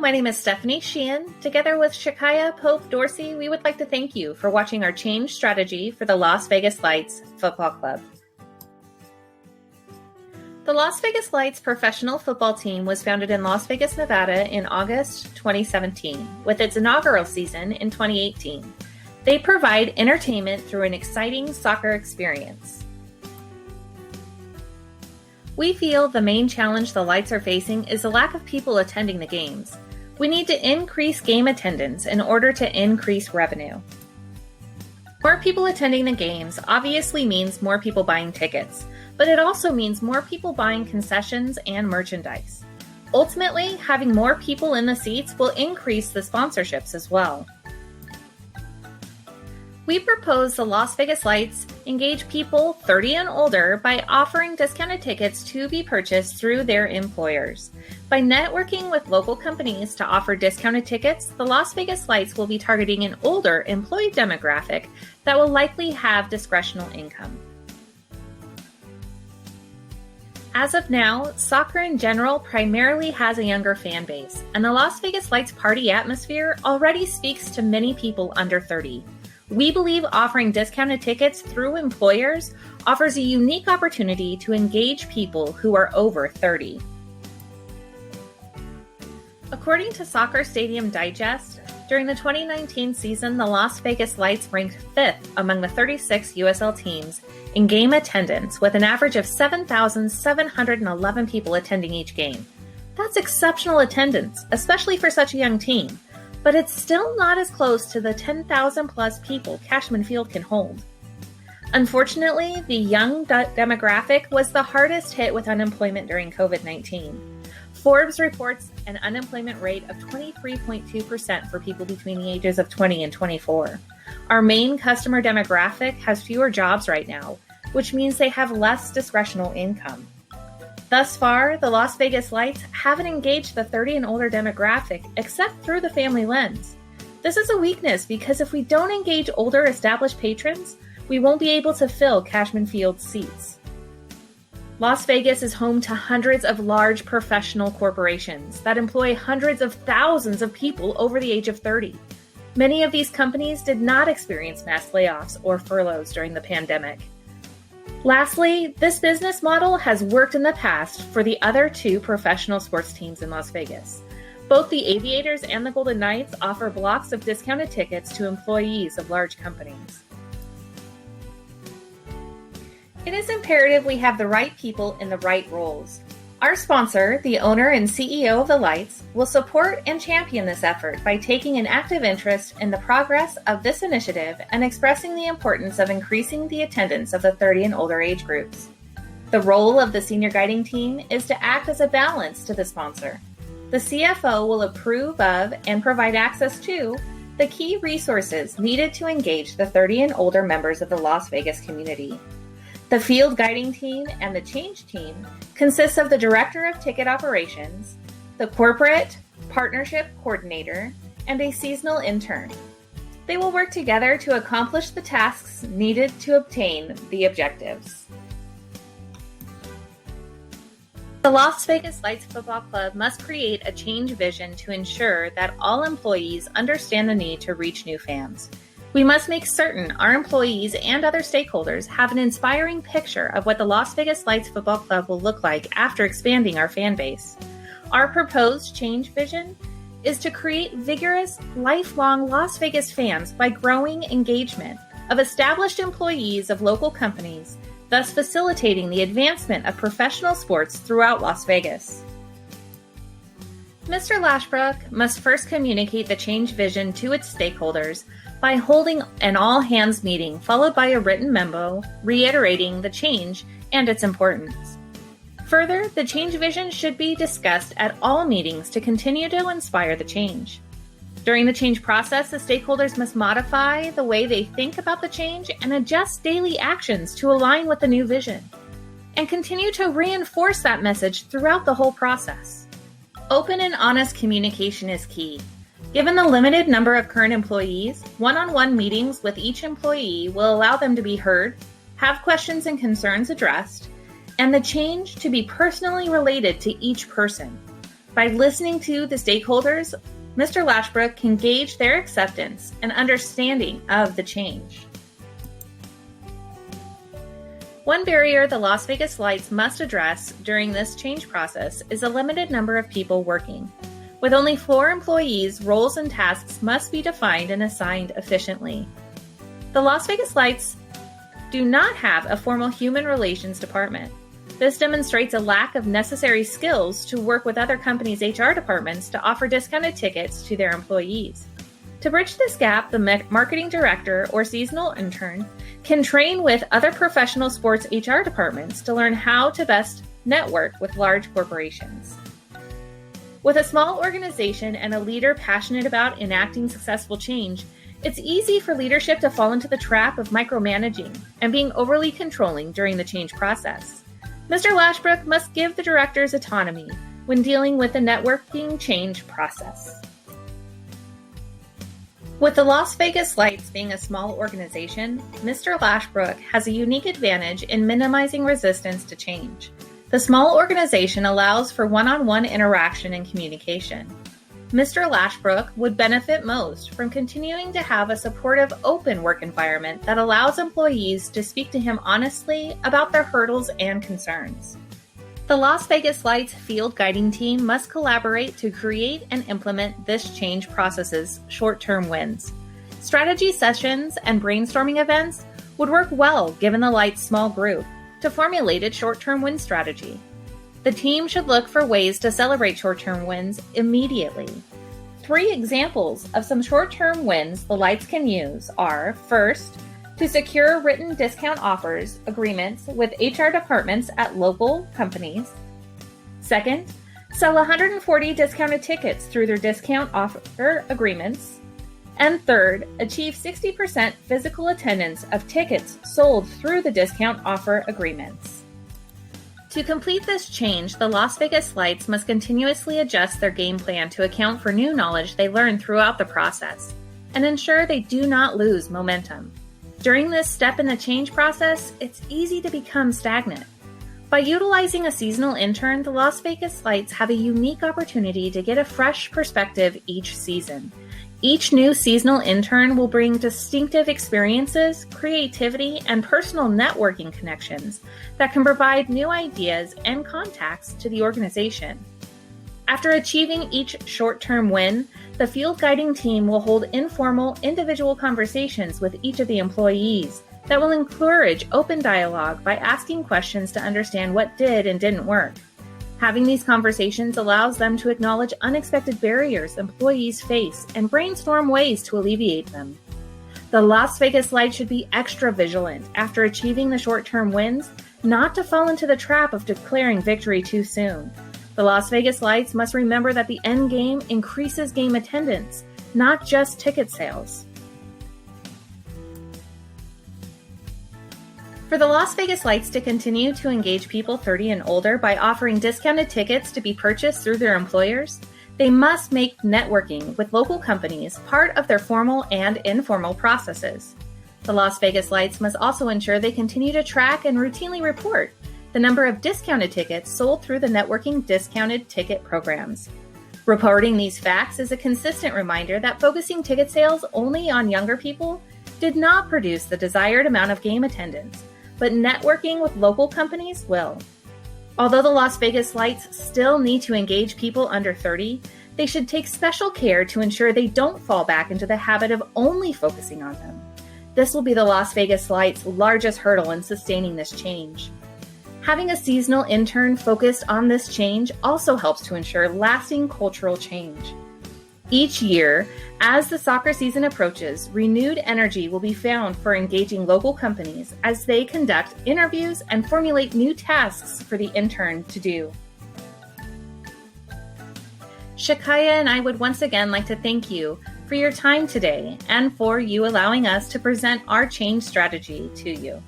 my name is Stephanie Sheehan. Together with Shakaya Pope Dorsey, we would like to thank you for watching our change strategy for the Las Vegas Lights Football Club. The Las Vegas Lights professional football team was founded in Las Vegas, Nevada in August 2017, with its inaugural season in 2018. They provide entertainment through an exciting soccer experience. We feel the main challenge the Lights are facing is the lack of people attending the games. We need to increase game attendance in order to increase revenue. More people attending the games obviously means more people buying tickets, but it also means more people buying concessions and merchandise. Ultimately, having more people in the seats will increase the sponsorships as well. We propose the Las Vegas Lights engage people 30 and older by offering discounted tickets to be purchased through their employers. By networking with local companies to offer discounted tickets, the Las Vegas Lights will be targeting an older employee demographic that will likely have discretionary income. As of now, soccer in general primarily has a younger fan base, and the Las Vegas Lights party atmosphere already speaks to many people under 30. We believe offering discounted tickets through employers offers a unique opportunity to engage people who are over 30. According to Soccer Stadium Digest, during the 2019 season, the Las Vegas Lights ranked 5th among the 36 USL teams in game attendance, with an average of 7,711 people attending each game. That's exceptional attendance, especially for such a young team. But it's still not as close to the 10,000 plus people Cashman Field can hold. Unfortunately, the young demographic was the hardest hit with unemployment during COVID-19. Forbes reports an unemployment rate of 23.2% for people between the ages of 20 and 24. Our main customer demographic has fewer jobs right now, which means they have less discretionary income. Thus far, the Las Vegas Lights haven't engaged the 30 and older demographic except through the family lens. This is a weakness because if we don't engage older established patrons, we won't be able to fill Cashman Field's seats. Las Vegas is home to hundreds of large professional corporations that employ hundreds of thousands of people over the age of 30. Many of these companies did not experience mass layoffs or furloughs during the pandemic. Lastly, this business model has worked in the past for the other two professional sports teams in Las Vegas. Both the Aviators and the Golden Knights offer blocks of discounted tickets to employees of large companies. It is imperative we have the right people in the right roles. Our sponsor, the owner and CEO of the Lights, will support and champion this effort by taking an active interest in the progress of this initiative and expressing the importance of increasing the attendance of the 30 and older age groups. The role of the senior guiding team is to act as a balance to the sponsor. The CFO will approve of and provide access to the key resources needed to engage the 30 and older members of the Las Vegas community. The field guiding team and the change team consists of the director of ticket operations, the corporate partnership coordinator, and a seasonal intern. They will work together to accomplish the tasks needed to obtain the objectives. The Las Vegas Lights Football Club must create a change vision to ensure that all employees understand the need to reach new fans. We must make certain our employees and other stakeholders have an inspiring picture of what the Las Vegas Lights Football Club will look like after expanding our fan base. Our proposed change vision is to create vigorous, lifelong Las Vegas fans by growing engagement of established employees of local companies, thus facilitating the advancement of professional sports throughout Las Vegas. Mr. Lashbrook must first communicate the change vision to its stakeholders by holding an all-hands meeting followed by a written memo reiterating the change and its importance. Further, the change vision should be discussed at all meetings to continue to inspire the change. During the change process, the stakeholders must modify the way they think about the change and adjust daily actions to align with the new vision, and continue to reinforce that message throughout the whole process. Open and honest communication is key. Given the limited number of current employees, one-on-one meetings with each employee will allow them to be heard, have questions and concerns addressed, and the change to be personally related to each person. By listening to the stakeholders, Mr. Lashbrook can gauge their acceptance and understanding of the change. One barrier the Las Vegas Lights must address during this change process is a limited number of people working. With only 4 employees, roles and tasks must be defined and assigned efficiently. The Las Vegas Lights do not have a formal human relations department. This demonstrates a lack of necessary skills to work with other companies' HR departments to offer discounted tickets to their employees. To bridge this gap, the marketing director or seasonal intern can train with other professional sports HR departments to learn how to best network with large corporations. With a small organization and a leader passionate about enacting successful change, it's easy for leadership to fall into the trap of micromanaging and being overly controlling during the change process. Mr. Lashbrook must give the directors autonomy when dealing with the networking change process. With the Las Vegas Lights being a small organization, Mr. Lashbrook has a unique advantage in minimizing resistance to change. The small organization allows for one-on-one interaction and communication. Mr. Lashbrook would benefit most from continuing to have a supportive, open work environment that allows employees to speak to him honestly about their hurdles and concerns. The Las Vegas Lights field guiding team must collaborate to create and implement this change process's short-term wins. Strategy sessions and brainstorming events would work well given the Lights' small group to formulate its short-term win strategy. The team should look for ways to celebrate short-term wins immediately. 3 examples of some short-term wins the Lights can use are, first, to secure written discount offers agreements with HR departments at local companies. Second, sell 140 discounted tickets through their discount offer agreements. And third, achieve 60% physical attendance of tickets sold through the discount offer agreements. To complete this change, the Las Vegas Lights must continuously adjust their game plan to account for new knowledge they learn throughout the process and ensure they do not lose momentum. During this step in the change process, it's easy to become stagnant. By utilizing a seasonal intern, the Las Vegas Lights have a unique opportunity to get a fresh perspective each season. Each new seasonal intern will bring distinctive experiences, creativity, and personal networking connections that can provide new ideas and contacts to the organization. After achieving each short-term win, the field guiding team will hold informal, individual conversations with each of the employees that will encourage open dialogue by asking questions to understand what did and didn't work. Having these conversations allows them to acknowledge unexpected barriers employees face and brainstorm ways to alleviate them. The Las Vegas Lights should be extra vigilant after achieving the short-term wins, not to fall into the trap of declaring victory too soon. The Las Vegas Lights must remember that the end game increases game attendance, not just ticket sales. For the Las Vegas Lights to continue to engage people 30 and older by offering discounted tickets to be purchased through their employers, they must make networking with local companies part of their formal and informal processes. The Las Vegas Lights must also ensure they continue to track and routinely report the number of discounted tickets sold through the networking discounted ticket programs. Reporting these facts is a consistent reminder that focusing ticket sales only on younger people did not produce the desired amount of game attendance, but networking with local companies will. Although the Las Vegas Lights still need to engage people under 30, they should take special care to ensure they don't fall back into the habit of only focusing on them. This will be the Las Vegas Lights' largest hurdle in sustaining this change. Having a seasonal intern focused on this change also helps to ensure lasting cultural change. Each year, as the soccer season approaches, renewed energy will be found for engaging local companies as they conduct interviews and formulate new tasks for the intern to do. Shakaya and I would once again like to thank you for your time today and for you allowing us to present our change strategy to you.